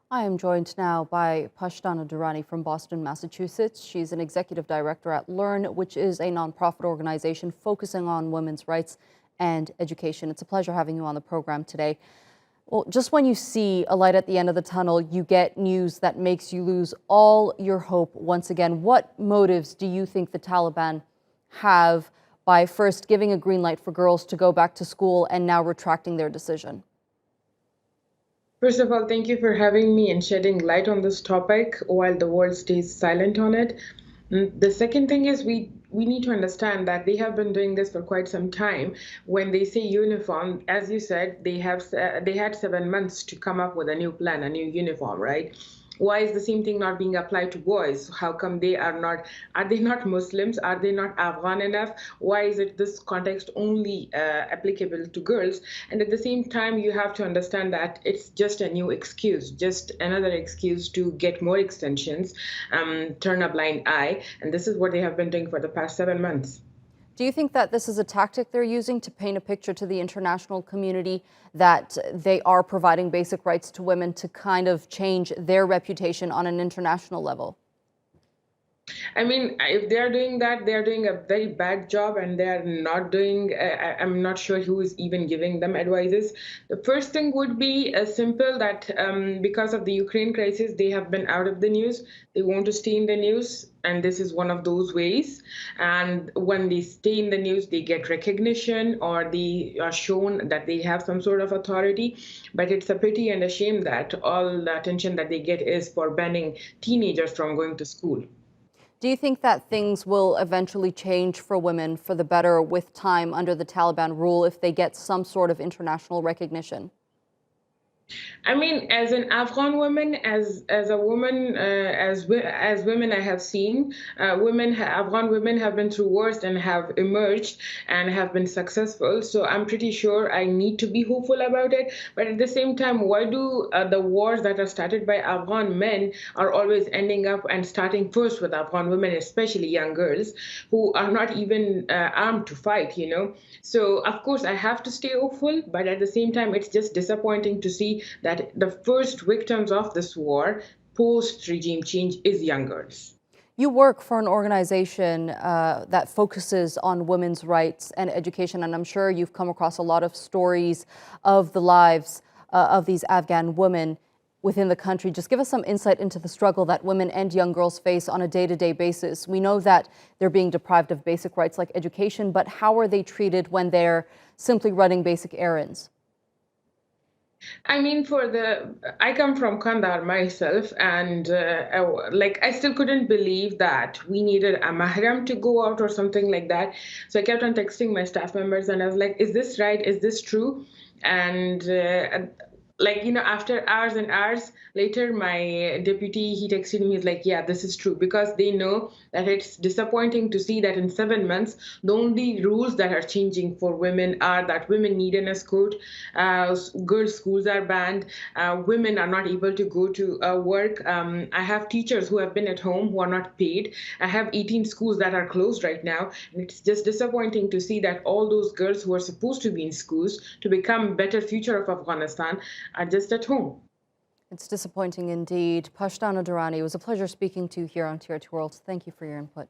I am joined now by Pashtana Durrani from Boston, Massachusetts. She's an executive director at Learn, which is a nonprofit organization focusing on women's rights and education. It's a pleasure having you on the program today. Well, just when you see a light at the end of the tunnel, you get news that makes you lose all your hope once again. What motives do you think the Taliban have by first giving a green light for girls to go back to school and now retracting their decision? First of all, thank you for having me and shedding light on this topic while the world stays silent on it. The second thing is we need to understand that they have been doing this for quite some time. When they say uniform, as you said, they had 7 months to come up with a new plan, a new uniform, right? Why is the same thing not being applied to boys? How come are they not Muslims? Are they not Afghan enough? Why is it this context only applicable to girls? And at the same time, you have to understand that it's just a new excuse, just another excuse to get more extensions, turn a blind eye. And this is what they have been doing for the past 7 months. Do you think that this is a tactic they're using to paint a picture to the international community that they are providing basic rights to women to kind of change their reputation on an international level? I mean, if they are doing that, they are doing a very bad job, and they are not doing. I'm not sure who is even giving them advices. The first thing would be simple that because of the Ukraine crisis, they have been out of the news. They want to stay in the news, and this is one of those ways. And when they stay in the news, they get recognition or they are shown that they have some sort of authority. But it's a pity and a shame that all the attention that they get is for banning teenagers from going to school. Do you think that things will eventually change for women for the better with time under the Taliban rule if they get some sort of international recognition? I mean, as an Afghan woman, as a woman, as women, I have seen Afghan women have been through wars and have emerged and have been successful. So I'm pretty sure I need to be hopeful about it. But at the same time, why do the wars that are started by Afghan men are always ending up and starting first with Afghan women, especially young girls who are not even armed to fight? So of course I have to stay hopeful, but at the same time, it's just disappointing to see that the first victims of this war post regime change is young girls. You work for an organization that focuses on women's rights and education, and I'm sure you've come across a lot of stories of the lives of these Afghan women within the country. Just give us some insight into the struggle that women and young girls face on a day-to-day basis. We know that they're being deprived of basic rights like education, but how are they treated when they're simply running basic errands? I mean, I come from Kandahar myself, and I still couldn't believe that we needed a mahram to go out or something like that. So I kept on texting my staff members, and I was like, "Is this right? Is this true?" And after hours and hours later, my deputy, he texted me, he's like, yeah, this is true, because they know that it's disappointing to see that in 7 months, the only rules that are changing for women are that women need an escort, girls' schools are banned, women are not able to go to work. I have teachers who have been at home who are not paid. I have 18 schools that are closed right now. And it's just disappointing to see that all those girls who are supposed to be in schools to become better future of Afghanistan are just at home. It's disappointing indeed. Pashtana Durrani, it was a pleasure speaking to you here on TRT World. Thank you for your input.